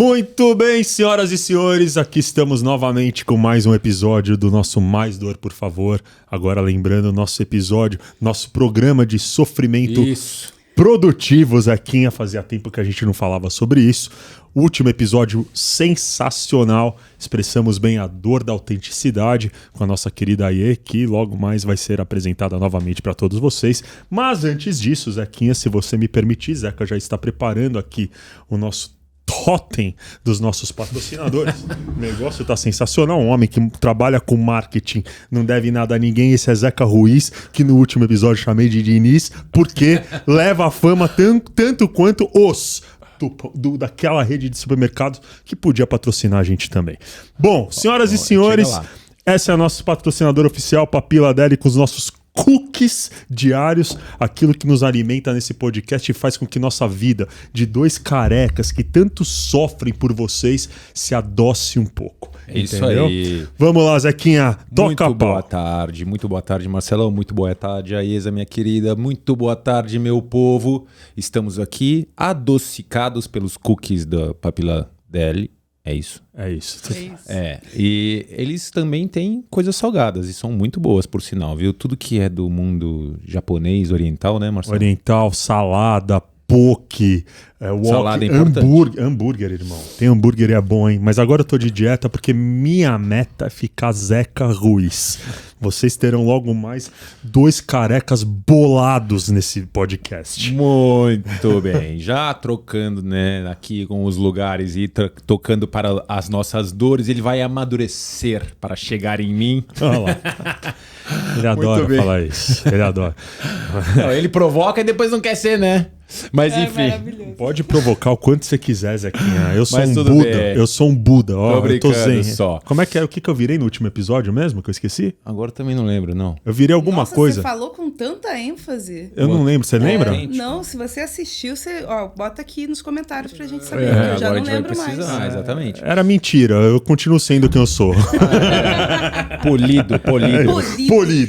Muito bem, senhoras e senhores, aqui estamos novamente com mais um episódio do nosso Mais Dor, por favor. Agora lembrando nosso episódio, nosso programa de sofrimento produtivo, Zequinha. Fazia tempo que a gente não falava sobre isso. Último episódio sensacional. Expressamos bem a dor da autenticidade com a nossa querida Aie, que logo mais vai ser apresentada novamente para todos vocês. Mas antes disso, Zequinha, se você me permitir, Zeca já está preparando aqui o nosso totem dos nossos patrocinadores. O negócio tá sensacional. Um homem que trabalha com marketing, não deve nada a ninguém. Esse é Zeca Ruiz, que no último episódio chamei de Diniz, porque leva a fama tanto quanto os daquela rede de supermercados que podia patrocinar a gente também. Bom, senhoras e senhores, essa é a nossa patrocinadora oficial, Papila Deli, com os nossos cookies diários, aquilo que nos alimenta nesse podcast e faz com que nossa vida de dois carecas que tanto sofrem por vocês se adoce um pouco. Isso entendeu? aí. Vamos lá, Zequinha, toca muito boa tarde, Marcelão, muito boa tarde, Aiesa, minha querida, muito boa tarde, meu povo. Estamos aqui adocicados pelos cookies da Papila Deli. É isso. É isso. E eles também têm coisas salgadas e são muito boas, por sinal, viu? Tudo que é do mundo japonês, oriental, né, Marcelo? Oriental, salada, poke, salada hambúrguer, irmão. Tem hambúrguer, é bom, hein? Mas agora eu tô de dieta porque minha meta é ficar Zeca Ruiz. Vocês terão logo mais dois carecas bolados nesse podcast. Muito bem. Já trocando, né, aqui com os lugares e tocando para as nossas dores, ele vai amadurecer para chegar em mim. Olha lá. Ele adora falar isso. Ele adora. Não, ele provoca e depois não quer ser, né? Mas enfim. Pode provocar o quanto você quiser, Zequinha. Eu sou Mas um tudo Buda. bem. Eu sou um Buda. Ó, eu tô zen. Só. Como é que é? O que eu virei no último episódio mesmo, que eu esqueci? Agora também não lembro, não. Eu virei alguma coisa. Você falou com tanta ênfase. Eu não lembro. Você lembra? Não, se você assistiu, você bota aqui nos comentários pra gente saber. Eu já não lembro mais. Exatamente. Era mentira. Eu continuo sendo quem eu sou. Polido.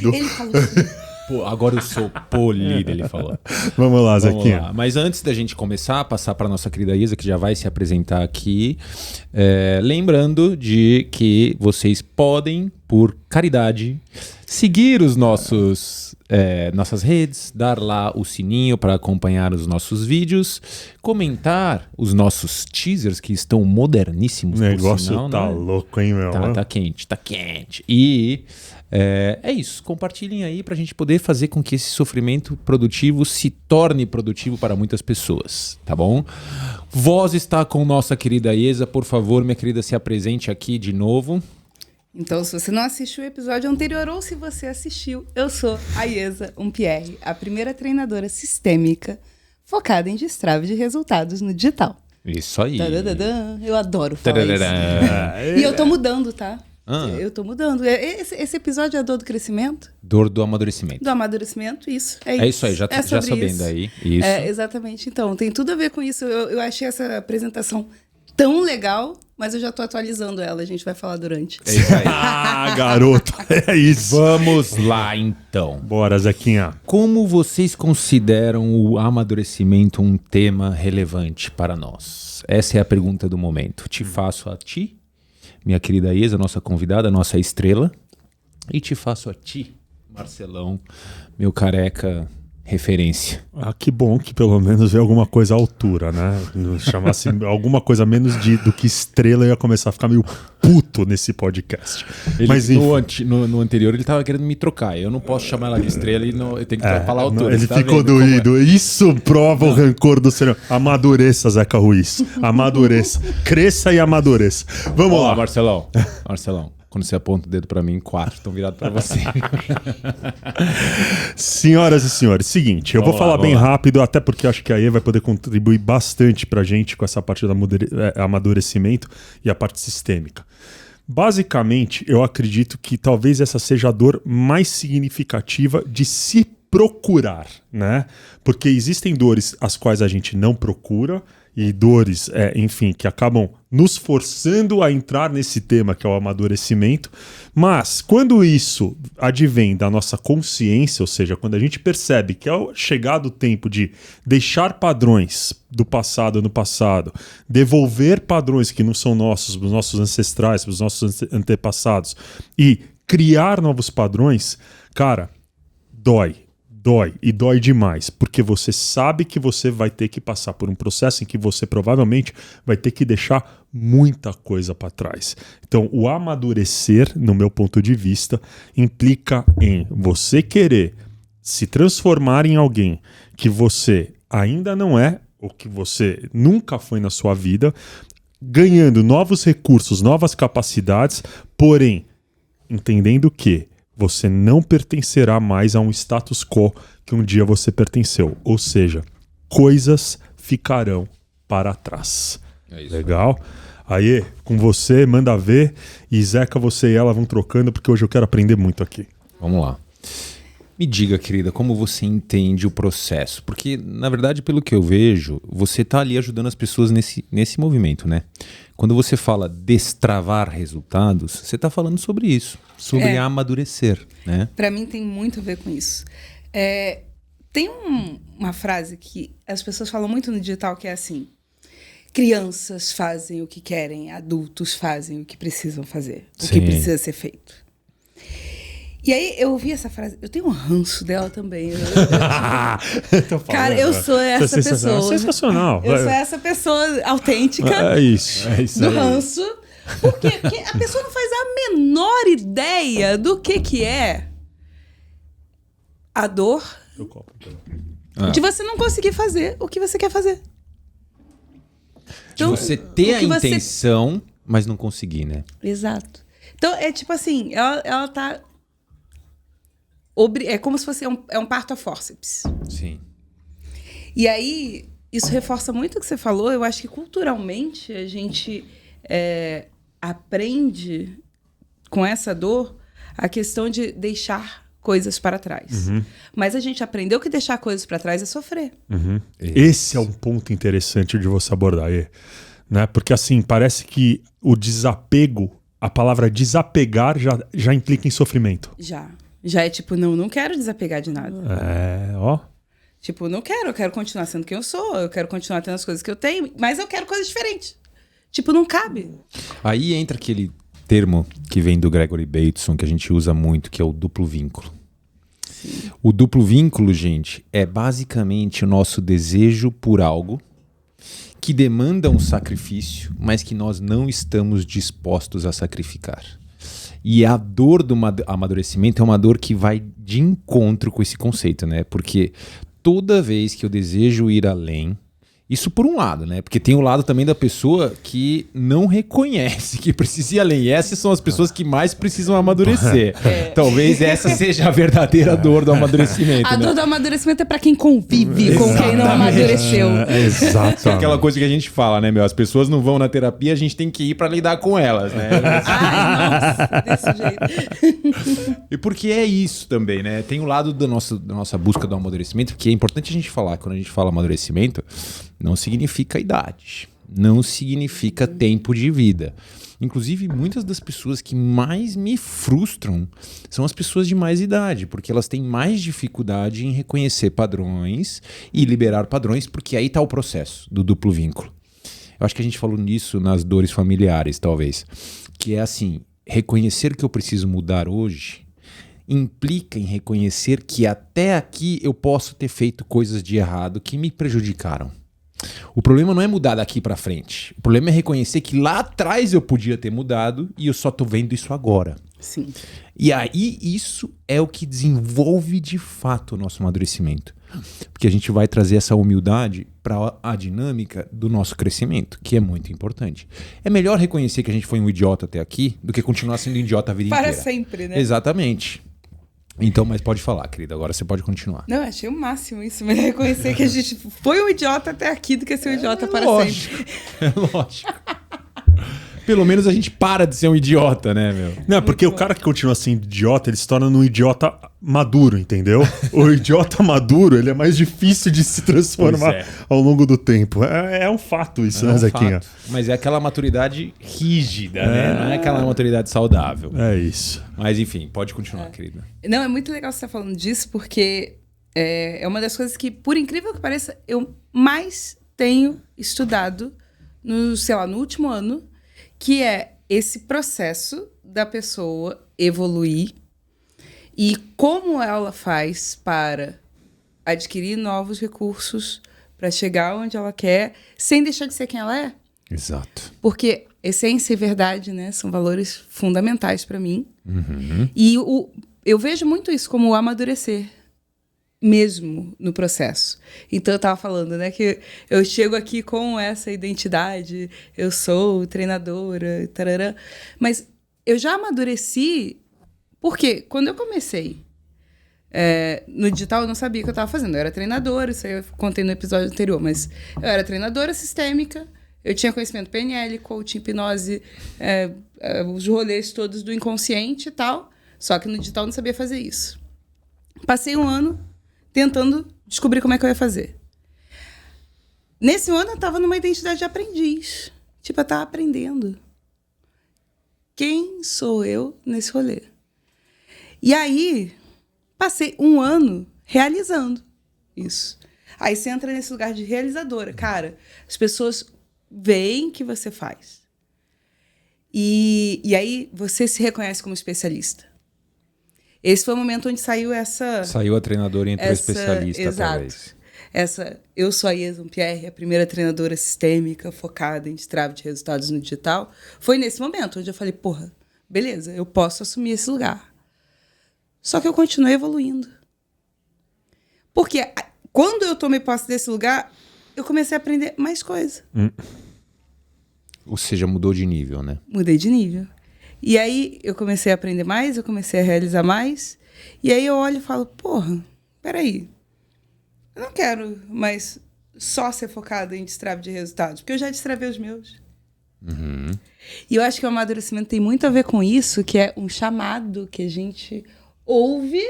Ele falou assim. Agora eu sou polido, ele falou. Vamos lá, Zequinha. Mas antes da gente começar, passar para nossa querida Isa, que já vai se apresentar aqui, lembrando de que vocês podem, por caridade, seguir os nossas redes, dar lá o sininho para acompanhar os nossos vídeos, comentar os nossos teasers que estão moderníssimos. O negócio por sinal, tá né? louco, hein, meu? Tá quente. E é isso, compartilhem aí pra gente poder fazer com que esse sofrimento produtivo se torne produtivo para muitas pessoas, tá bom? Voz está com nossa querida Aiesa, por favor, minha querida, se apresente aqui de novo. Então, se você não assistiu o episódio anterior ou se você assistiu, eu sou a Aiesa Umpierre, a primeira treinadora sistêmica focada em destrave de resultados no digital. Isso aí. Tadadadã. Eu adoro falar isso. E eu tô mudando, tá? Eu tô mudando. Esse episódio é a dor do crescimento? Dor do amadurecimento. Do amadurecimento, isso. É isso aí, já sabendo isso. aí. Isso. Exatamente. Então, tem tudo a ver com isso. Eu achei essa apresentação tão legal, mas eu já tô atualizando ela. A gente vai falar durante. É isso aí. Garoto, é isso. Vamos lá, então. Bora, Zequinha. Como vocês consideram o amadurecimento um tema relevante para nós? Essa é a pergunta do momento. Te faço a ti, minha querida Aiesa, nossa convidada, nossa estrela. E te faço a ti, Marcelão, meu careca referência. Que bom que pelo menos veio alguma coisa à altura, né? Chamasse alguma coisa menos do que estrela, eu ia começar a ficar meio puto nesse podcast. Mas no anterior ele tava querendo me trocar. Eu não posso chamar ela de estrela e eu tenho que falar a altura. Ele ficou doído. Isso prova o rancor do ser. Amadureça, Zeca Ruiz. Amadureça. Cresça e amadureça. Vamos lá. Marcelão. Quando você aponta o dedo pra mim, 4 estão virados pra você. Senhoras e senhores, seguinte, eu vou falar bem rápido, até porque acho que a Aie vai poder contribuir bastante pra gente com essa parte do amadurecimento e a parte sistêmica. Basicamente, eu acredito que talvez essa seja a dor mais significativa de se procurar, né? Porque existem dores as quais a gente não procura e dores, enfim, que acabam nos forçando a entrar nesse tema que é o amadurecimento. Mas quando isso advém da nossa consciência, ou seja, quando a gente percebe que é chegado o tempo de deixar padrões do passado no passado, devolver padrões que não são nossos, dos nossos ancestrais, dos nossos antepassados, e criar novos padrões, cara, dói e dói demais, porque você sabe que você vai ter que passar por um processo em que você provavelmente vai ter que deixar muita coisa para trás. Então, o amadurecer, no meu ponto de vista, implica em você querer se transformar em alguém que você ainda não é, ou que você nunca foi na sua vida, ganhando novos recursos, novas capacidades, porém, entendendo que você não pertencerá mais a um status quo que um dia você pertenceu. Ou seja, coisas ficarão para trás. É isso. Legal? Aí, com você, manda ver. E Zeca, você e ela vão trocando, porque hoje eu quero aprender muito aqui. Vamos lá. Me diga, querida, como você entende o processo? Porque, na verdade, pelo que eu vejo, você está ali ajudando as pessoas nesse movimento, né? Quando você fala destravar resultados, você está falando sobre isso, sobre amadurecer, né? Para mim tem muito a ver com isso. Tem uma frase que as pessoas falam muito no digital que é assim: crianças fazem o que querem, adultos fazem o que precisam fazer, o que precisa ser feito. E aí eu ouvi essa frase, eu tenho um ranço dela também. Cara, eu sou essa pessoa. Sensacional. Eu sou essa pessoa autêntica É isso do ranço. Por quê? Porque a pessoa não faz a menor ideia do que é a dor de você não conseguir fazer o que você quer fazer. Então, de você ter a intenção, mas não conseguir, né? Exato. Então, é tipo assim, ela tá... É como se fosse um parto a fórceps. Sim. E aí, isso reforça muito o que você falou. Eu acho que culturalmente a gente aprende com essa dor a questão de deixar coisas para trás. Uhum. Mas a gente aprendeu que deixar coisas para trás é sofrer. Uhum. Esse é um ponto interessante de você abordar aí, né? Porque assim, parece que o desapego, a palavra desapegar já implica em sofrimento. Já é tipo, não quero desapegar de nada. Tipo, não quero, eu quero continuar sendo quem eu sou, eu quero continuar tendo as coisas que eu tenho, mas eu quero coisas diferentes. Tipo, não cabe. Aí entra aquele termo que vem do Gregory Bateson, que a gente usa muito, que é o duplo vínculo. Sim. O duplo vínculo, gente, é basicamente o nosso desejo por algo que demanda um sacrifício, mas que nós não estamos dispostos a sacrificar. E a dor do amadurecimento é uma dor que vai de encontro com esse conceito, né? Porque toda vez que eu desejo ir além, isso por um lado, né? Porque tem o lado também da pessoa que não reconhece que precisa ir além. E essas são as pessoas que mais precisam amadurecer. Talvez essa seja a verdadeira dor do amadurecimento. A dor do amadurecimento é pra quem convive com quem não amadureceu. Exato. É aquela coisa que a gente fala, né, meu? As pessoas não vão na terapia, a gente tem que ir pra lidar com elas, né? Ai, nossa, desse jeito. E porque é isso também, né? Tem o lado da nossa busca do amadurecimento, que é importante a gente falar. Quando a gente fala amadurecimento, não significa idade, não significa tempo de vida. Inclusive, muitas das pessoas que mais me frustram são as pessoas de mais idade, porque elas têm mais dificuldade em reconhecer padrões e liberar padrões, porque aí está o processo do duplo vínculo. Eu acho que a gente falou nisso nas dores familiares, talvez, que é assim, reconhecer que eu preciso mudar hoje implica em reconhecer que até aqui eu posso ter feito coisas de errado que me prejudicaram. O problema não é mudar daqui pra frente. O problema é reconhecer que lá atrás eu podia ter mudado e eu só tô vendo isso agora. Sim. E aí isso é o que desenvolve de fato o nosso amadurecimento. Porque a gente vai trazer essa humildade para a dinâmica do nosso crescimento, que é muito importante. É melhor reconhecer que a gente foi um idiota até aqui do que continuar sendo idiota a vida inteira. Para sempre, né? Exatamente. Então, mas pode falar, querida. Agora você pode continuar. Não, achei o máximo isso. Melhor reconhecer que a gente foi um idiota até aqui do que ser um idiota para lógico. sempre. É lógico. Pelo menos a gente para de ser um idiota, né, meu? Não, porque o cara que continua assim idiota, ele se torna um idiota maduro, entendeu? O idiota maduro, ele é mais difícil de se transformar ao longo do tempo. É um fato isso, né, Zequinha? Fato. Mas é aquela maturidade rígida, né? Não é aquela maturidade saudável. É isso. Mas enfim, pode continuar, querida. Não, é muito legal você estar falando disso, porque é uma das coisas que, por incrível que pareça, eu mais tenho estudado no último ano, que é esse processo da pessoa evoluir e como ela faz para adquirir novos recursos, para chegar onde ela quer, sem deixar de ser quem ela é. Exato. Porque essência e verdade, né, são valores fundamentais para mim. Uhum. E eu vejo muito isso como amadurecer mesmo no processo. Então eu tava falando, né, que eu chego aqui com essa identidade, eu sou treinadora, tarará, mas eu já amadureci porque quando eu comecei no digital eu não sabia o que eu estava fazendo. Eu era treinadora, isso aí eu contei no episódio anterior, mas eu era treinadora sistêmica, eu tinha conhecimento PNL, coaching, hipnose, os rolês todos do inconsciente e tal, só que no digital eu não sabia fazer isso. Passei um ano tentando descobrir como é que eu ia fazer. Nesse ano eu estava numa identidade de aprendiz. Tipo, eu estava aprendendo. Quem sou eu nesse rolê? E aí, passei um ano realizando isso. Aí você entra nesse lugar de realizadora. Cara, as pessoas veem que você faz. E aí você se reconhece como especialista. Esse foi o momento onde saiu essa... Saiu a treinadora e entrou especialista. Exato. Eu sou a Iesa Pierre, a primeira treinadora sistêmica focada em destrave de resultados no digital. Foi nesse momento onde eu falei, porra, beleza, eu posso assumir esse lugar. Só que eu continuei evoluindo. Porque quando eu tomei posse desse lugar, eu comecei a aprender mais coisa. Ou seja, mudou de nível, né? Mudei de nível. E aí eu comecei a aprender mais, eu comecei a realizar mais. E aí eu olho e falo, porra, peraí. Eu não quero mais só ser focada em destrave de resultados, porque eu já destravei os meus. Uhum. E eu acho que o amadurecimento tem muito a ver com isso, que é um chamado que a gente ouve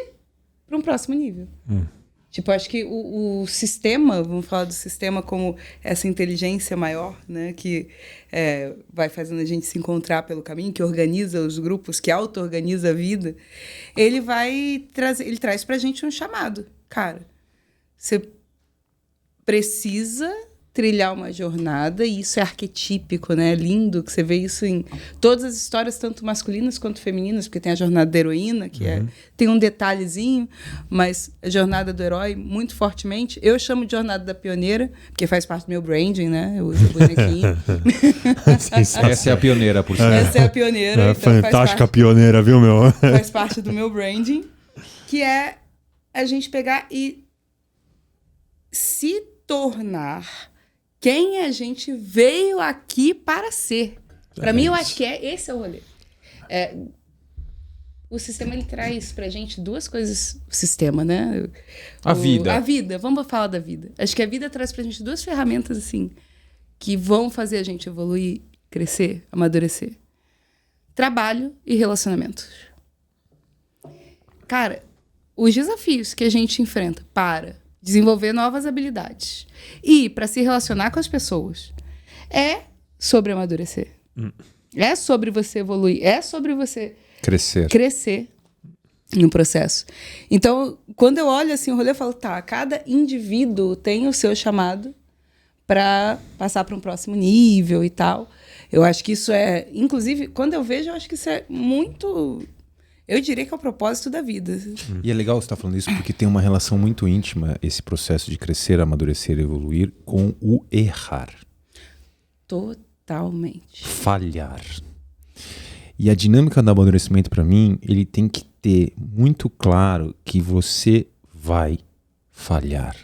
para um próximo nível. Tipo, acho que o sistema, vamos falar do sistema como essa inteligência maior, né, que vai fazendo a gente se encontrar pelo caminho, que organiza os grupos, que auto-organiza a vida, ele traz pra gente um chamado. Cara, você precisa trilhar uma jornada, e isso é arquetípico, né? É lindo que você vê isso em todas as histórias, tanto masculinas quanto femininas, porque tem a jornada da heroína, que tem um detalhezinho, mas a jornada do herói, muito fortemente. Eu chamo de jornada da pioneira, porque faz parte do meu branding, né? Eu uso o bonequinho. Essa é a pioneira, por cima. Essa é a pioneira. Então fantástica pioneira, viu, meu? Faz parte do meu branding, que é a gente pegar e se tornar quem a gente veio aqui para ser. Para mim, eu acho que esse é o rolê. O sistema, ele traz pra gente duas coisas. O sistema, né? A vida. A vida. Vamos falar da vida. Acho que a vida traz pra gente duas ferramentas, assim, que vão fazer a gente evoluir, crescer, amadurecer. Trabalho e relacionamentos. Cara, os desafios que a gente enfrenta para desenvolver novas habilidades e para se relacionar com as pessoas é sobre amadurecer. É sobre você evoluir. É sobre você crescer no processo. Então, quando eu olho assim o rolê, eu falo, tá, cada indivíduo tem o seu chamado para passar para um próximo nível e tal. Eu acho que isso inclusive, quando eu vejo, eu acho que isso é muito... Eu diria que é o propósito da vida. E é legal você estar falando isso porque tem uma relação muito íntima, esse processo de crescer, amadurecer e evoluir, com o errar. Totalmente. Falhar. E a dinâmica do amadurecimento, para mim, ele tem que ter muito claro que você vai falhar.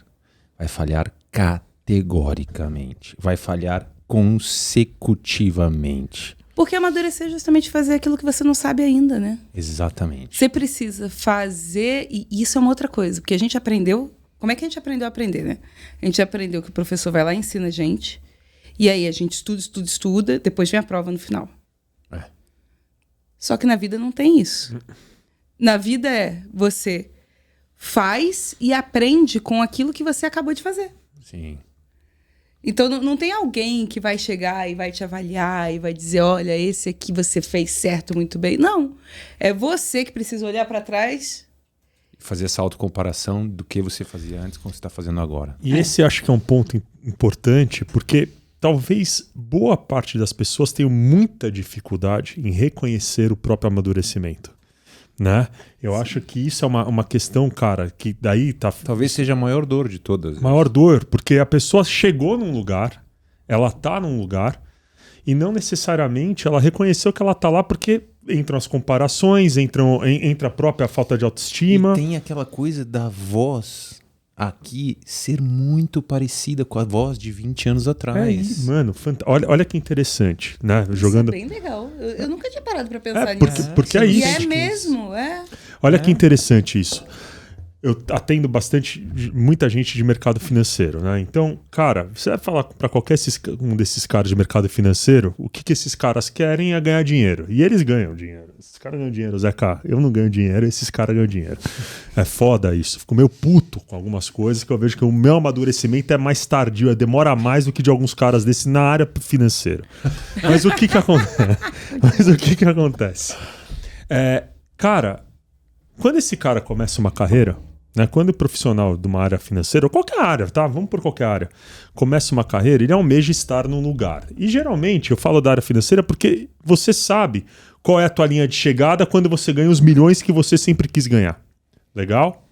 Vai falhar categoricamente. Vai falhar consecutivamente. Porque amadurecer é justamente fazer aquilo que você não sabe ainda, né? Exatamente. Você precisa fazer... E isso é uma outra coisa. Porque a gente aprendeu... Como é que a gente aprendeu a aprender, né? A gente aprendeu que o professor vai lá e ensina a gente. E aí a gente estuda. Depois vem a prova no final. Só que na vida não tem isso. Na vida você faz e aprende com aquilo que você acabou de fazer. Sim. Então não tem alguém que vai chegar e vai te avaliar e vai dizer, olha, esse aqui você fez certo, muito bem. Não. É você que precisa olhar para trás. Fazer essa autocomparação do que você fazia antes com o que você está fazendo agora. E esse acho que é um ponto importante, porque talvez boa parte das pessoas tenham muita dificuldade em reconhecer o próprio amadurecimento. Né? Eu acho que isso é uma questão, cara, que daí tá... Talvez seja a maior dor de todas. Maior dor, porque a pessoa chegou num lugar, ela tá num lugar, e não necessariamente ela reconheceu que ela tá lá porque entram as comparações, entra a própria falta de autoestima. E tem aquela coisa da voz aqui ser muito parecida com a voz de 20 anos atrás. Mano, olha que interessante, né? Jogando... Isso é bem legal. Eu nunca tinha parado pra pensar nisso. Porque é isso. E é mesmo, Olha que interessante isso. Eu atendo muita gente de mercado financeiro, né? Então, cara, você vai falar para qualquer um desses caras de mercado financeiro, o que esses caras querem é ganhar dinheiro. E eles ganham dinheiro. Esses caras ganham dinheiro, Zeca. Eu não ganho dinheiro, esses caras ganham dinheiro. É foda isso. Fico meio puto com algumas coisas que eu vejo que o meu amadurecimento é mais tardio, demora mais do que de alguns caras desse na área financeira. Mas o que acontece? Cara, quando esse cara começa uma carreira, né, quando o profissional de uma área financeira, ou qualquer área, tá? Vamos por qualquer área, começa uma carreira, ele almeja estar num lugar. E geralmente eu falo da área financeira porque você sabe qual é a tua linha de chegada quando você ganha os milhões que você sempre quis ganhar. Legal?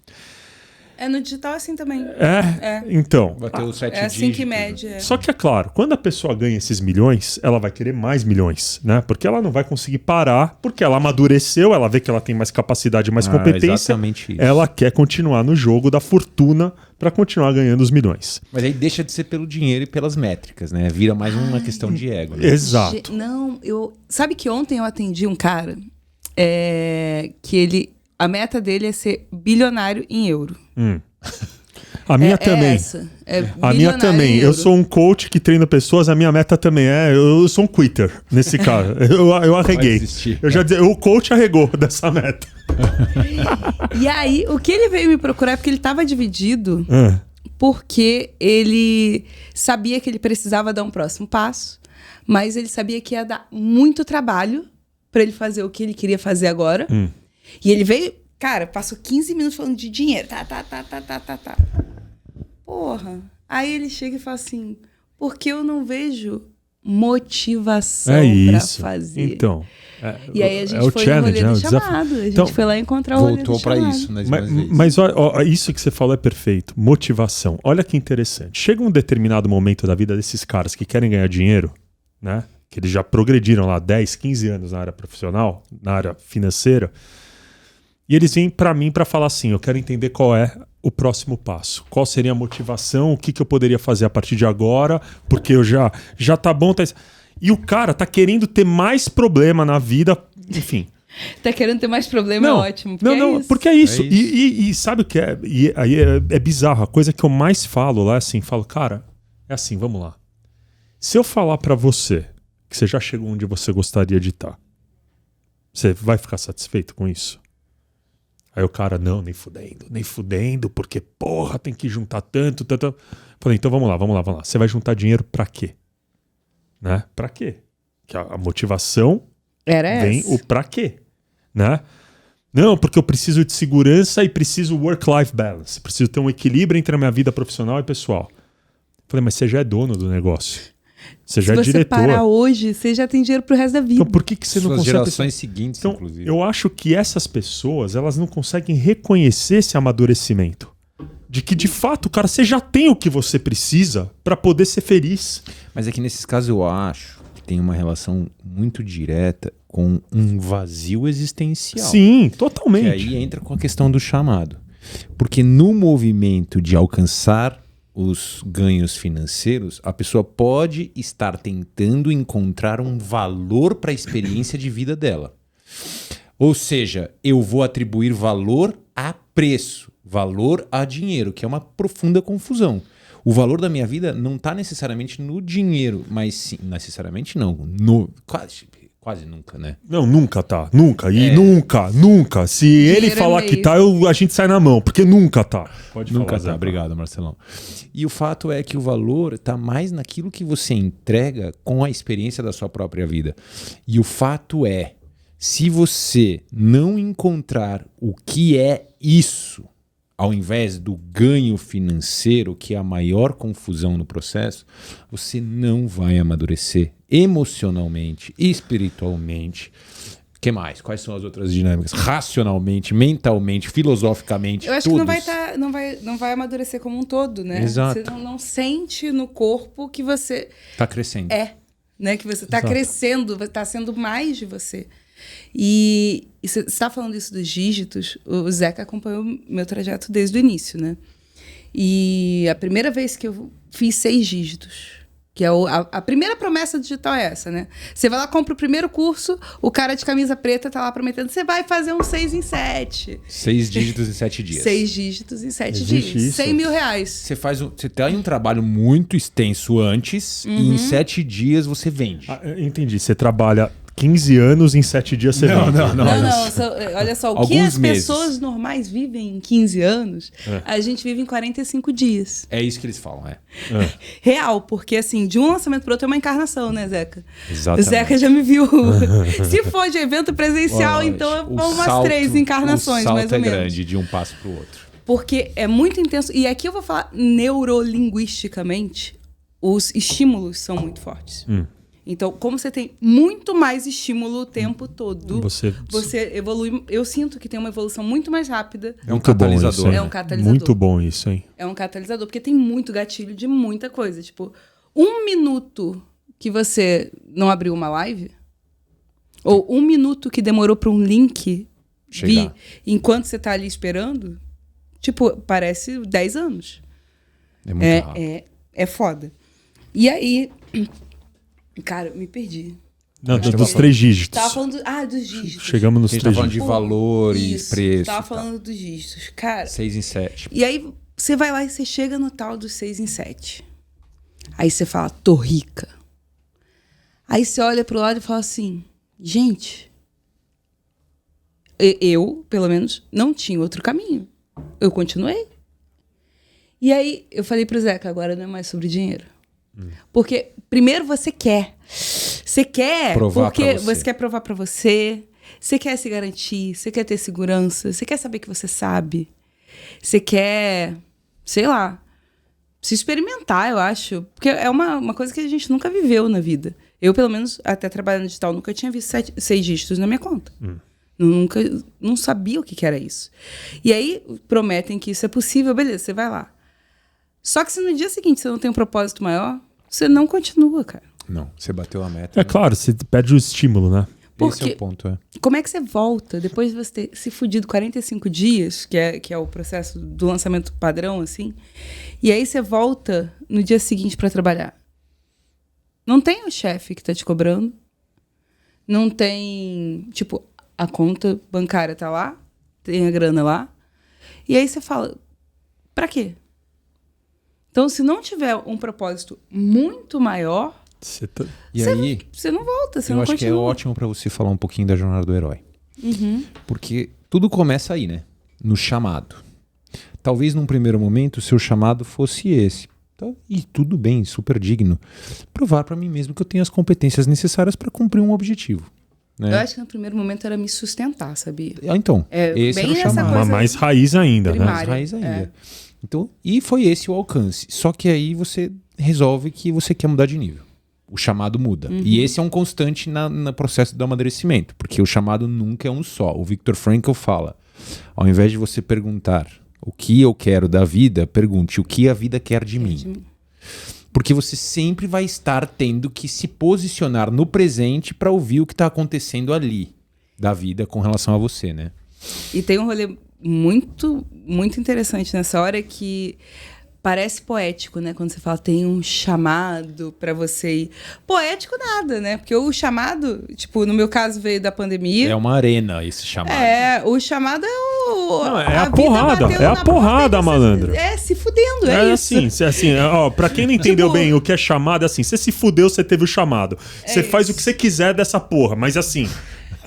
No digital é assim também. Então. Bateu os 7 assim dígitos, que mede. Só que é claro, quando a pessoa ganha esses milhões, ela vai querer mais milhões, né? Porque ela não vai conseguir parar, porque ela amadureceu, ela vê que ela tem mais capacidade, mais competência. Exatamente isso. Ela quer continuar no jogo da fortuna para continuar ganhando os milhões. Mas aí deixa de ser pelo dinheiro e pelas métricas, né? Vira mais uma questão de ego. Né? Exato. Não, sabe que ontem eu atendi um cara que a meta dele é ser bilionário em euro. A minha também. A minha também. Eu sou um coach que treina pessoas, a minha meta também eu sou um quitter nesse caso. Eu arreguei. O coach arregou dessa meta. E aí, o que ele veio me procurar é porque ele estava dividido, porque ele sabia que ele precisava dar um próximo passo, mas ele sabia que ia dar muito trabalho para ele fazer o que ele queria fazer agora. E ele veio, cara, passou 15 minutos falando de dinheiro. Tá. Porra. Aí ele chega e fala assim, porque eu não vejo motivação pra fazer. Então. E aí a gente foi no rolê do chamado. A gente foi lá encontrar o rolê do chamado. Voltou pra isso, mas olha, isso que você falou é perfeito. Motivação. Olha que interessante. Chega um determinado momento da vida desses caras que querem ganhar dinheiro, né? Que eles já progrediram lá 10, 15 anos na área profissional, na área financeira. E eles vêm para mim para falar assim, eu quero entender qual é o próximo passo. Qual seria a motivação, o que eu poderia fazer a partir de agora, porque eu já tá bom. E o cara tá querendo ter mais problema na vida, enfim. Tá querendo ter mais problema, é ótimo. Porque é isso. E sabe o que é? E aí é bizarro. A coisa que eu mais falo lá é assim, cara, é assim, vamos lá. Se eu falar para você que você já chegou onde você gostaria de estar, você vai ficar satisfeito com isso? Aí o cara, não, nem fudendo, porque porra, tem que juntar tanto. Falei, então vamos lá. Você vai juntar dinheiro pra quê? Né? Pra quê? Que a motivação vem o pra quê? Né? Não, porque eu preciso de segurança e preciso work-life balance. Preciso ter um equilíbrio entre a minha vida profissional e pessoal. Falei, mas você já é dono do negócio. Você já é diretor. Se você parar hoje, você já tem dinheiro pro resto da vida. Então por que você não consegue... gerações seguintes, então, inclusive. Eu acho que essas pessoas, elas não conseguem reconhecer esse amadurecimento. De que, de fato, cara, você já tem o que você precisa para poder ser feliz. Mas é que nesses casos eu acho que tem uma relação muito direta com um vazio existencial. Sim, totalmente. E aí entra com a questão do chamado. Porque no movimento de alcançar os ganhos financeiros, a pessoa pode estar tentando encontrar um valor para a experiência de vida dela. Ou seja, eu vou atribuir valor a preço, valor a dinheiro, que é uma profunda confusão. O valor da minha vida não está necessariamente no dinheiro, mas sim, necessariamente não, Quase nunca, né? Não, nunca tá. Nunca. E nunca. Se ele falar que tá, a gente sai na mão. Porque nunca tá. Pode falar, nunca tá. Obrigado, Marcelão. E o fato é que o valor tá mais naquilo que você entrega com a experiência da sua própria vida. E o fato é, se você não encontrar o que é isso, ao invés do ganho financeiro, que é a maior confusão no processo, você não vai amadurecer emocionalmente, espiritualmente. O que mais? Quais são as outras dinâmicas? Racionalmente, mentalmente, filosoficamente. Eu acho que não vai amadurecer como um todo, né? Exato. Você não sente no corpo que você está crescendo. Né? Que você está crescendo, está sendo mais de você. E você está falando isso dos dígitos, o Zeca acompanhou o meu trajeto desde o início, né? E a primeira vez que eu fiz 6 dígitos, que é a primeira promessa digital é essa, né? Você vai lá, compra o primeiro curso, o cara de camisa preta tá lá prometendo, você vai fazer um 6 em 7. 6 dígitos em 7 dias. 6 dígitos em 7 dias. 100 mil reais. Você tem um trabalho muito extenso antes e em 7 dias você vende. Entendi. Você trabalha 15 anos em 7 dias você vende. Não. Olha só, o que as pessoas normais vivem em 15 anos, a gente vive em 45 dias. É isso que eles falam, Real, porque assim, de um lançamento para outro é uma encarnação, né, Zeca? Exatamente. O Zeca já me viu. Se for de evento presencial, então vão umas 3 encarnações, mais ou menos. O salto é grande de um passo para o outro. Porque é muito intenso. E aqui eu vou falar neurolinguisticamente, os estímulos são muito fortes. Então, como você tem muito mais estímulo o tempo todo, você evolui. Eu sinto que tem uma evolução muito mais rápida. É um catalisador. É um catalisador. Muito bom isso, hein? É um catalisador, porque tem muito gatilho de muita coisa. Tipo, 1 minuto que você não abriu uma live, ou 1 minuto que demorou para um link vir enquanto você tá ali esperando, tipo, parece 10 anos. É muito rápido. É foda. E aí... Cara, me perdi. Não, dos 3 dígitos. Tava falando dos dígitos. Chegamos nos 3 dígitos. Tava falando de valor e preço. Tava falando dos dígitos. Cara... 6 em 7. E aí, você vai lá e você chega no tal dos 6 em 7. Aí você fala, tô rica. Aí você olha pro lado e fala assim, gente, eu, pelo menos, não tinha outro caminho. Eu continuei. E aí, eu falei pro Zeca, agora não é mais sobre dinheiro. Porque primeiro você quer. Você quer provar porque pra você. Você quer provar pra você. Você quer se garantir. Você quer ter segurança. Você quer saber que você sabe. Você quer, sei lá, se experimentar, eu acho. Porque é uma coisa que a gente nunca viveu na vida. Eu, pelo menos, até trabalhando no digital, nunca tinha visto 6 dígitos na minha conta. Não sabia o que era isso. E aí, prometem que isso é possível. Beleza, você vai lá. Só que se no dia seguinte você não tem um propósito maior, você não continua, cara. Não, você bateu a meta. Claro, você perde o estímulo, né? Porque, esse é o ponto, como é que você volta depois de você ter se fudido 45 dias, que é o processo do lançamento padrão, assim, e aí você volta no dia seguinte para trabalhar? Não tem o chefe que tá te cobrando, não tem, tipo, a conta bancária tá lá, tem a grana lá, e aí você fala, pra quê? Então, se não tiver um propósito muito maior, você não volta, você não continua. Eu acho que é ótimo para você falar um pouquinho da jornada do herói. Porque tudo começa aí, né? No chamado. Talvez num primeiro momento o seu chamado fosse esse. Então, e tudo bem, super digno. Provar para mim mesmo que eu tenho as competências necessárias para cumprir um objetivo. Né? Eu acho que no primeiro momento era me sustentar, sabia? Então, esse era o chamado. Mas mais raiz ainda, primária, né? Mais raiz ainda. Então, e foi esse o alcance. Só que aí você resolve que você quer mudar de nível. O chamado muda. E esse é um constante no processo do amadurecimento, porque o chamado nunca é um só. O Viktor Frankl fala, ao invés de você perguntar o que eu quero da vida, pergunte o que a vida quer de mim. Porque você sempre vai estar tendo que se posicionar no presente para ouvir o que está acontecendo ali da vida com relação a você, né? E tem um rolê muito, muito interessante nessa hora que parece poético, né? Quando você fala tem um chamado pra você ir. Poético nada, né? Porque o chamado, tipo, no meu caso veio da pandemia. É uma arena esse chamado. O chamado é o... Não, é a porrada, malandro. Se fudendo chamado, é isso. Assim, ó, pra quem não entendeu bem o que é chamado, é assim, você se fudeu, você teve o chamado. Você faz o que você quiser dessa porra, mas assim...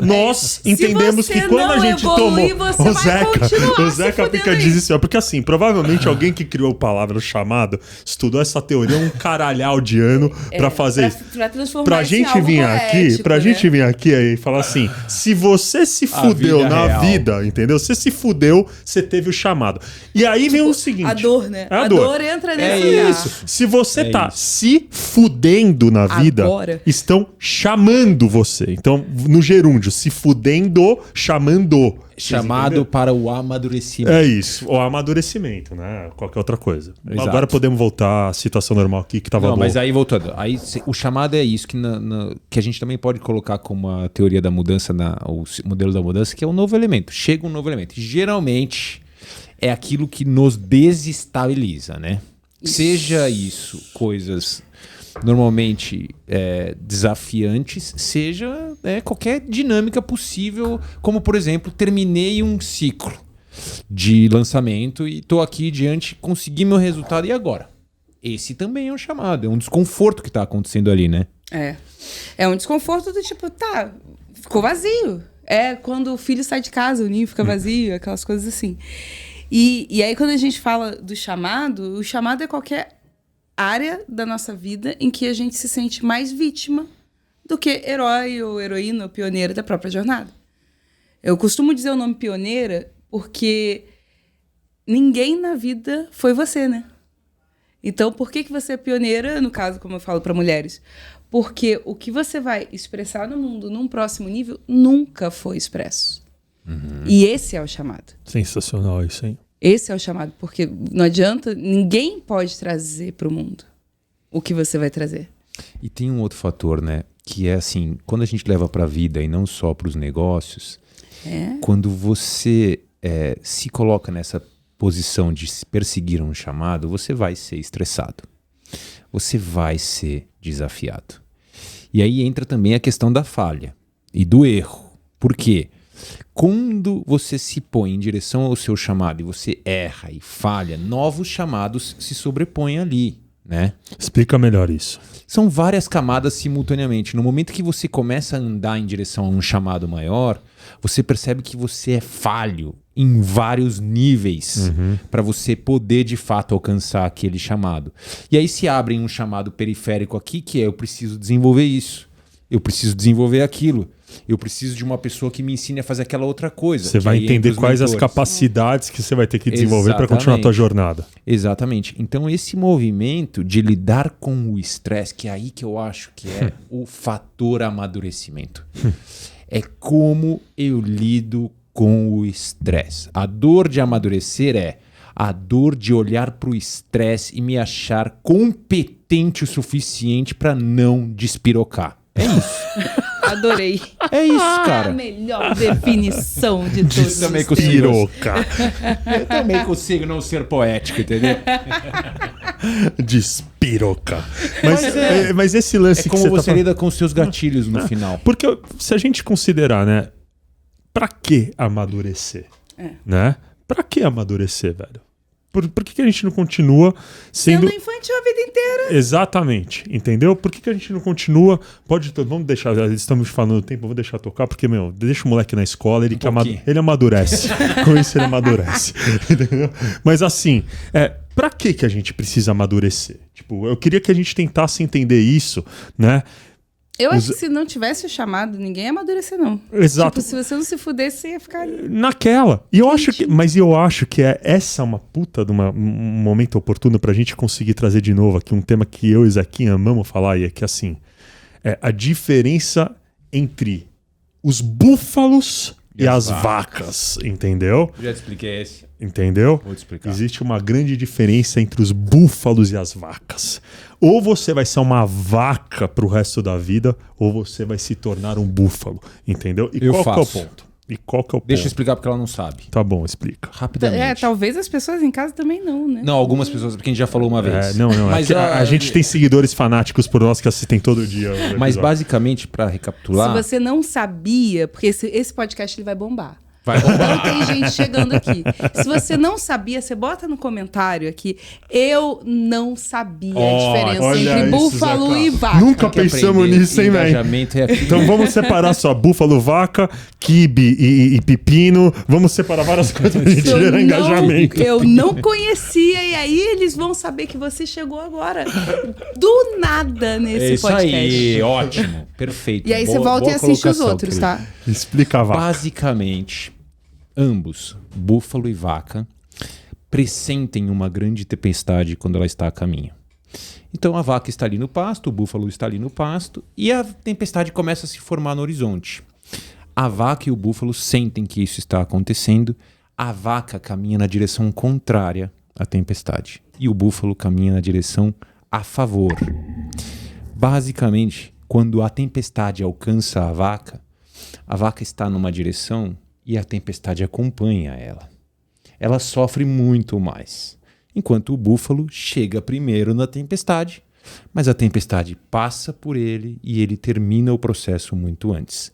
Nós entendemos que quando a gente tomou... O Zeca fica desesperado. Porque assim, provavelmente alguém que criou a palavra chamado estudou essa teoria um caralhau de ano pra fazer isso. Pra transformar pra gente vir aqui, gente vir aqui aí e falar assim, se você se fudeu na vida, entendeu? Você se fudeu, você teve o chamado. E aí vem o seguinte... A dor, né? A dor entra nesse lugar. Isso. Se você tá se fudendo na vida, estão chamando você. Então, no gerúndio, se fudendo, chamando. Chamado para o amadurecimento. É isso, o amadurecimento, né? Qualquer outra coisa. Exato. Agora podemos voltar à situação normal aqui, que tava boa. Mas aí voltando, aí, o chamado é isso, que a gente também pode colocar como a teoria da mudança, o modelo da mudança, que é um novo elemento. Chega um novo elemento. Geralmente, é aquilo que nos desestabiliza, né? Seja isso coisas... normalmente desafiantes, seja qualquer dinâmica possível, como por exemplo, terminei um ciclo de lançamento e estou aqui diante, consegui meu resultado, e agora? Esse também é um chamado, é um desconforto que está acontecendo ali, né? É um desconforto do tipo, ficou vazio. É quando o filho sai de casa, o ninho fica vazio, aquelas coisas assim. E aí quando a gente fala do chamado, o chamado é qualquer área da nossa vida em que a gente se sente mais vítima do que herói ou heroína ou pioneira da própria jornada. Eu costumo dizer o nome pioneira porque ninguém na vida foi você, né? Então, por que você é pioneira, no caso, como eu falo para mulheres? Porque o que você vai expressar no mundo num próximo nível nunca foi expresso. E esse é o chamado. Sensacional isso, hein? Esse é o chamado, porque não adianta, ninguém pode trazer para o mundo o que você vai trazer. E tem um outro fator, né? Que é assim, quando a gente leva para a vida e não só para os negócios, quando você se coloca nessa posição de perseguir um chamado, você vai ser estressado. Você vai ser desafiado. E aí entra também a questão da falha e do erro. Por quê? Quando você se põe em direção ao seu chamado e você erra e falha, novos chamados se sobrepõem ali, né? Explica melhor isso. São várias camadas simultaneamente. No momento que você começa a andar em direção a um chamado maior, você percebe que você é falho em vários níveis para você poder de fato alcançar aquele chamado. E aí se abre um chamado periférico aqui, que é eu preciso desenvolver isso, eu preciso desenvolver aquilo. Eu preciso de uma pessoa que me ensine a fazer aquela outra coisa. Você vai entender quais as capacidades que você vai ter que desenvolver para continuar a tua jornada. Exatamente. Então esse movimento de lidar com o estresse, que é aí que eu acho que é o fator amadurecimento. É como eu lido com o estresse. A dor de amadurecer é a dor de olhar para o estresse e me achar competente o suficiente para não despirocar. É isso. Adorei. É isso, cara. A melhor definição de todos. Eu também consigo. Eu também consigo não ser poético, entendeu? Despiroca. Mas esse lance que como você lida com os seus gatilhos no final. Porque se a gente considerar, né? Pra que amadurecer? Né? Pra que amadurecer, velho? Por que a gente não continua sendo infantil a vida inteira? Exatamente, entendeu? Por que a gente não continua? Vamos deixar, estamos falando do tempo, vou deixar tocar, porque, deixa o moleque na escola, ele amadurece. Com isso ele amadurece. Entendeu? Mas assim, pra que a gente precisa amadurecer? Tipo, eu queria que a gente tentasse entender isso, né? Eu acho que se não tivesse o chamado, ninguém ia amadurecer, não. Exato. Tipo, se você não se fudesse, você ia ficar naquela. E eu acho que essa é uma puta de um momento oportuno pra gente conseguir trazer de novo aqui um tema que eu e Zequinha amamos falar, e é que assim, a diferença entre os búfalos e as vacas, entendeu? Eu já te expliquei esse. Entendeu? Vou te explicar. Existe uma grande diferença entre os búfalos e as vacas. Ou você vai ser uma vaca pro resto da vida, ou você vai se tornar um búfalo, entendeu? E qual que é o ponto? Deixa eu explicar porque ela não sabe. Tá bom, explica. Rapidamente. Talvez as pessoas em casa também não, né? Não, algumas pessoas, porque a gente já falou uma vez. Não. Mas a gente tem seguidores fanáticos por nós que assistem todo dia. Mas basicamente, para recapitular... Se você não sabia, porque esse podcast ele vai bombar. Vai bombar. Então tem gente chegando aqui. Se você não sabia, você bota no comentário aqui. Eu não sabia a diferença entre búfalo e vaca. Nunca pensamos nisso, hein, velho? Então vamos separar só búfalo, vaca, quibe e pepino. Vamos separar várias coisas pra gente gerar engajamento. Eu não conhecia, e aí eles vão saber que você chegou agora. Do nada nesse podcast. Aí, ótimo. Perfeito. E aí você volta e assiste os outros, tá? Explica a vaca. Basicamente, ambos, búfalo e vaca, pressentem uma grande tempestade quando ela está a caminho. Então a vaca está ali no pasto, o búfalo está ali no pasto e a tempestade começa a se formar no horizonte. A vaca e o búfalo sentem que isso está acontecendo. A vaca caminha na direção contrária à tempestade e o búfalo caminha na direção a favor. Basicamente, quando a tempestade alcança a vaca está numa direção e a tempestade acompanha ela. Ela sofre muito mais. Enquanto o búfalo chega primeiro na tempestade, mas a tempestade passa por ele e ele termina o processo muito antes.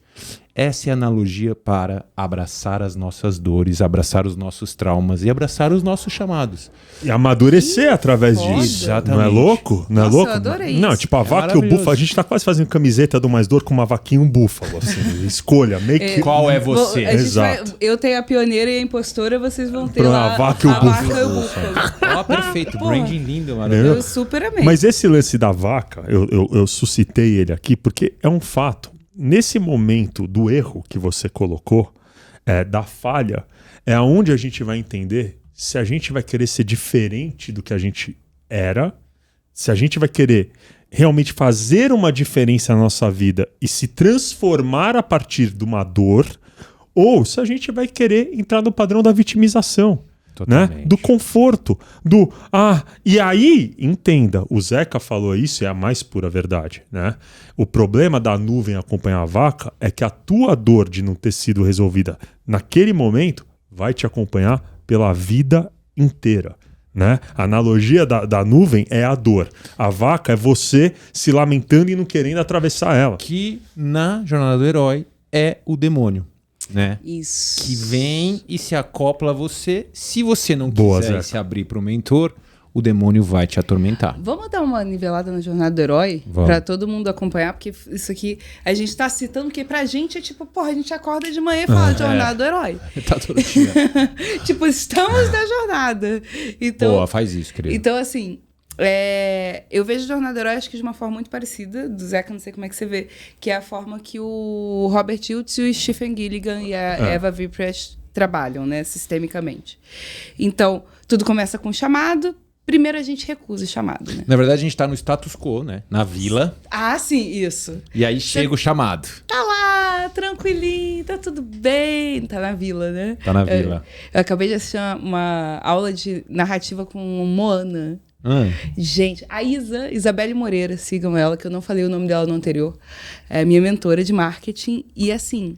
Essa é a analogia para abraçar as nossas dores, abraçar os nossos traumas e abraçar os nossos chamados. E amadurecer através disso. Exatamente. Não é louco? Não é louco? Eu adorei não, isso. tipo a vaca e o búfalo. A gente tá quase fazendo camiseta do Mais Dor com uma vaquinha e um búfalo. Assim. Escolha, make Qual é você? Exato. Eu tenho a pioneira e a impostora, vocês vão ter Pra lá a vaca e o a búfalo. vaca e o búfalo. Perfeito. Porra. Branding lindo, maravilhoso. Eu super amei. Mas esse lance da vaca, eu suscitei ele aqui porque é um fato. Nesse momento do erro que você colocou, da falha, é onde a gente vai entender se a gente vai querer ser diferente do que a gente era, se a gente vai querer realmente fazer uma diferença na nossa vida e se transformar a partir de uma dor, ou se a gente vai querer entrar no padrão da vitimização. Né? Do conforto, e aí, entenda, o Zeca falou isso, é a mais pura verdade, né? O problema da nuvem acompanhar a vaca é que a tua dor de não ter sido resolvida naquele momento vai te acompanhar pela vida inteira, né? A analogia da nuvem é a dor, a vaca é você se lamentando e não querendo atravessar ela. Que na jornada do herói é o demônio. Né? Isso. Que vem e se acopla a você. Se você não Boa, quiser Zeca. se abrir para o mentor, o demônio vai te atormentar. Vamos dar uma nivelada na jornada do herói? Vamos. Pra todo mundo acompanhar, porque isso aqui a gente tá citando, que pra gente é tipo, porra, a gente acorda de manhã e fala de jornada do herói. Tá todo dia. Tipo, estamos na jornada. Então, Boa, faz isso, querido. Então, assim, eu vejo Jornada do Herói, acho que de uma forma muito parecida, do Zeca, não sei como é que você vê, que é a forma que o Robert Hiltz e o Stephen Gilligan e a Eva Vipress trabalham, né, sistemicamente. Então, tudo começa com um chamado. Primeiro a gente recusa o chamado, né? Na verdade, a gente tá no status quo, né? Na vila. Ah, sim, isso. E aí chega o chamado. Tá lá, tranquilinho, tá tudo bem. Tá na vila, né? Tá na vila. Eu acabei de assistir uma aula de narrativa com Moana. Gente, a Isabelle Moreira, sigam ela, que eu não falei o nome dela no anterior. É minha mentora de marketing. E assim,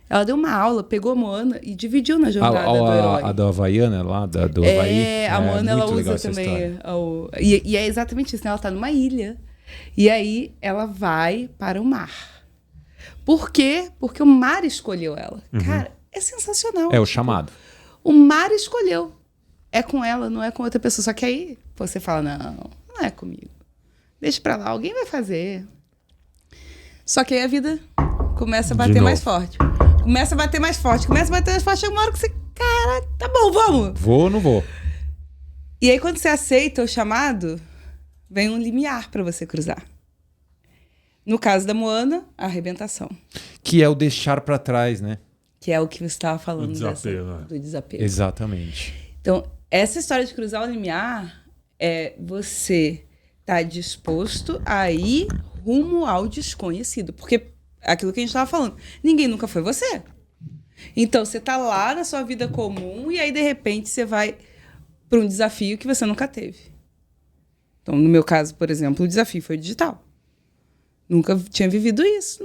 ela deu uma aula, pegou a Moana e dividiu na jornada do herói. A da Havaiana lá, do Havaí. A Moana ela usa também. E é exatamente isso, né? Ela tá numa ilha. E aí ela vai para o mar. Por quê? Porque o mar escolheu ela. Cara, é sensacional. É o chamado. O mar escolheu. É com ela, não é com outra pessoa. Só que aí você fala, não é comigo. Deixa pra lá, alguém vai fazer. Só que aí a vida começa a bater mais forte. Começa a bater mais forte. Chega uma hora que você, cara, tá bom, vamos. Vou ou não vou? E aí quando você aceita o chamado, vem um limiar pra você cruzar. No caso da Moana, a arrebentação. Que é o deixar pra trás, né? Que é o que você estava falando do desapego. Exatamente. Então, essa história de cruzar o limiar é você estar disposto a ir rumo ao desconhecido. Porque aquilo que a gente estava falando, ninguém nunca foi você. Então, você está lá na sua vida comum e aí, de repente, você vai para um desafio que você nunca teve. Então, no meu caso, por exemplo, o desafio foi digital. Nunca tinha vivido isso.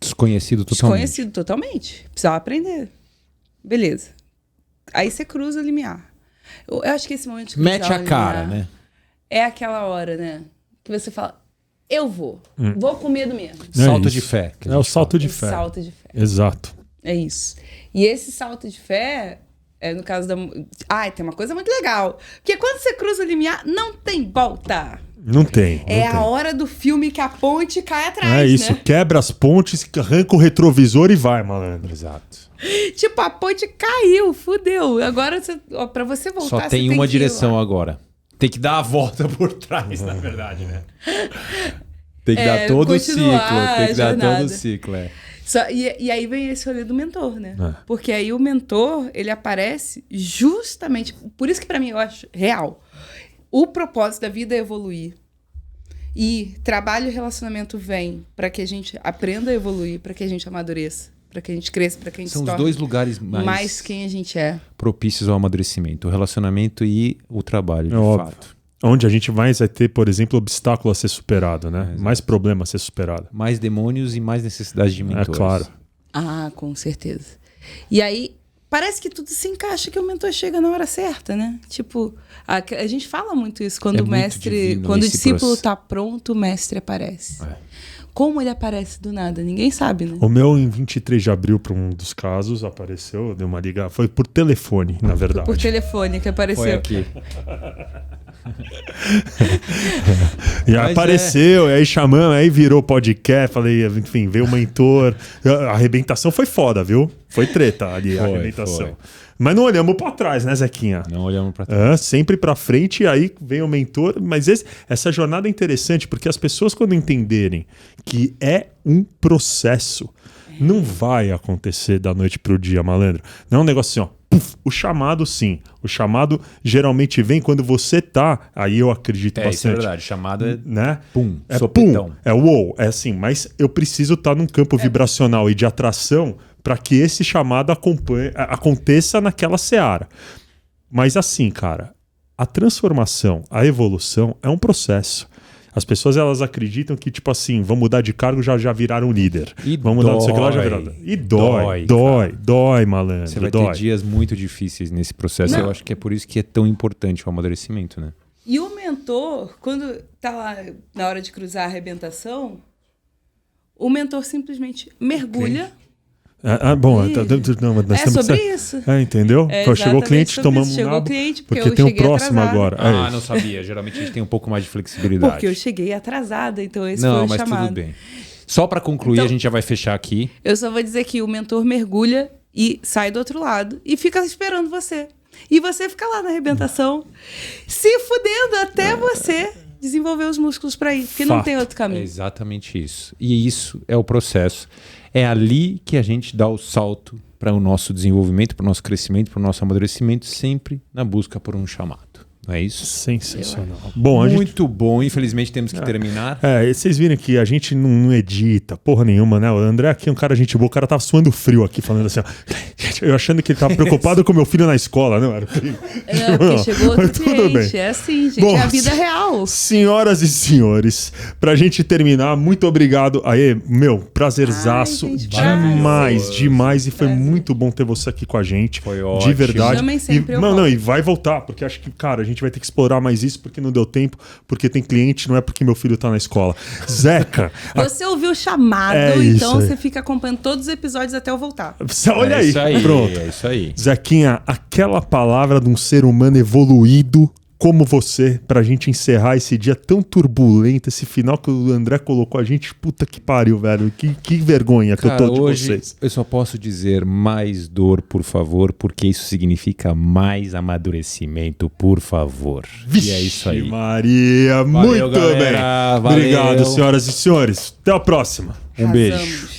Desconhecido totalmente. Desconhecido totalmente. Precisava aprender. Beleza. Aí você cruza o limiar. Eu acho que esse momento de cruzar mete a cara, limiar, né? É aquela hora, né? Que você fala, eu vou. Vou com medo mesmo. Salto de fé. É o salto de fé. Salto de fé. Exato. É isso. E esse salto de fé, no caso da... tem uma coisa muito legal. Porque quando você cruza o limiar, não tem volta. Não tem. A hora do filme que a ponte cai atrás, né? É isso, quebra as pontes, arranca o retrovisor e vai, malandro. Exato. Tipo, a ponte caiu, fudeu. Agora, pra você voltar, só tem você uma tem que direção agora. Tem que dar a volta por trás, na verdade, né? Tem que dar todo o ciclo. Tem que dar todo o ciclo, E aí vem esse rolê do mentor, né? Porque aí o mentor, ele aparece justamente... Por isso que pra mim eu acho real. O propósito da vida é evoluir. E trabalho e relacionamento vem para que a gente aprenda a evoluir, para que a gente amadureça, para que a gente cresça, para que a gente São se os torne dois lugares mais quem a gente é. Propícios ao amadurecimento. O relacionamento e o trabalho, de fato. Onde a gente vai ter, por exemplo, obstáculo a ser superado, né? Mais problema a ser superado. Mais demônios e mais necessidade de mentores. É claro. Com certeza. E aí, parece que tudo se encaixa, que o mentor chega na hora certa, né? Tipo, a gente fala muito isso quando o mestre, quando o discípulo tá pronto, o mestre aparece. Como ele aparece do nada? Ninguém sabe, né? O meu, em 23 de abril, para um dos casos, apareceu, deu uma liga. Foi por telefone, na verdade. Por telefone que apareceu. Foi aqui. E apareceu, aí chamamos, aí virou podcast, falei, enfim, veio o mentor. A arrebentação foi foda, viu? Foi treta ali, a arrebentação. Mas não olhamos pra trás, né, Zequinha? Não olhamos pra trás. Sempre pra frente, e aí vem o mentor. Mas essa jornada é interessante, porque as pessoas, quando entenderem que é um processo, não vai acontecer da noite pro dia, malandro. Não é um negócio assim, ó. Puf, o chamado, sim. O chamado geralmente vem quando você tá. Aí eu acredito bastante. Isso é verdade. Chamada né? Pum. Sopetão. Uou. É assim, mas eu preciso estar num campo vibracional e de atração para que esse chamado aconteça naquela seara. Mas assim, cara, a transformação, a evolução é um processo. As pessoas, elas acreditam que, tipo assim, vão mudar de cargo, já viraram líder. Vão mudar disso aqui lá, já viraram. E dói, malandro. Você vai ter dias muito difíceis nesse processo. Eu acho que é por isso que é tão importante o amadurecimento, né? E o mentor, quando tá lá na hora de cruzar a arrebentação, o mentor simplesmente mergulha. Bom, sobre isso. Entendeu? Chegou o cliente, tomamos um nabo, porque tem o próximo atrasada. agora. Não sabia. Geralmente a gente tem um pouco mais de flexibilidade. Porque eu cheguei atrasada, então esse foi o chamado. Não, mas tudo bem. Só para concluir, então, a gente já vai fechar aqui. Eu só vou dizer que o mentor mergulha e sai do outro lado e fica esperando você. E você fica lá na arrebentação, se fudendo até você desenvolver os músculos para ir, porque não tem outro caminho. É exatamente isso. E isso é o processo. É ali que a gente dá o salto para o nosso desenvolvimento, para o nosso crescimento, para o nosso amadurecimento, sempre na busca por um chamado. Não é isso? Sensacional. Bom, muito bom. Infelizmente temos que terminar. Vocês viram que a gente não edita porra nenhuma, né? O André aqui é um cara gente boa. O cara tava suando frio aqui, falando assim, ó. Eu achando que ele tava preocupado com o meu filho na escola, não? Porque chegou outro cliente. É assim, gente. Bom, é a vida real. Senhoras e senhores, pra gente terminar, muito obrigado. Aí, prazerzaço. Demais. E foi muito bom ter você aqui com a gente. Foi ótimo. De verdade. Também sempre e vai voltar, porque acho que, cara, a gente vai ter que explorar mais isso, porque não deu tempo, porque tem cliente, não é porque meu filho tá na escola. Zeca. Você ouviu o chamado, então você fica acompanhando todos os episódios até eu voltar. Olha aí. Isso aí. Pronto. É isso aí. Zequinha, aquela palavra de um ser humano evoluído como você, pra gente encerrar esse dia tão turbulento, esse final que o André colocou a gente, puta que pariu, velho. Que vergonha que eu tô de vocês. Eu só posso dizer mais dor, por favor, porque isso significa mais amadurecimento, por favor. Vixe, e é isso aí. Maria, valeu, muito galera. Bem. Valeu. Obrigado, senhoras e senhores. Até a próxima. Um beijo.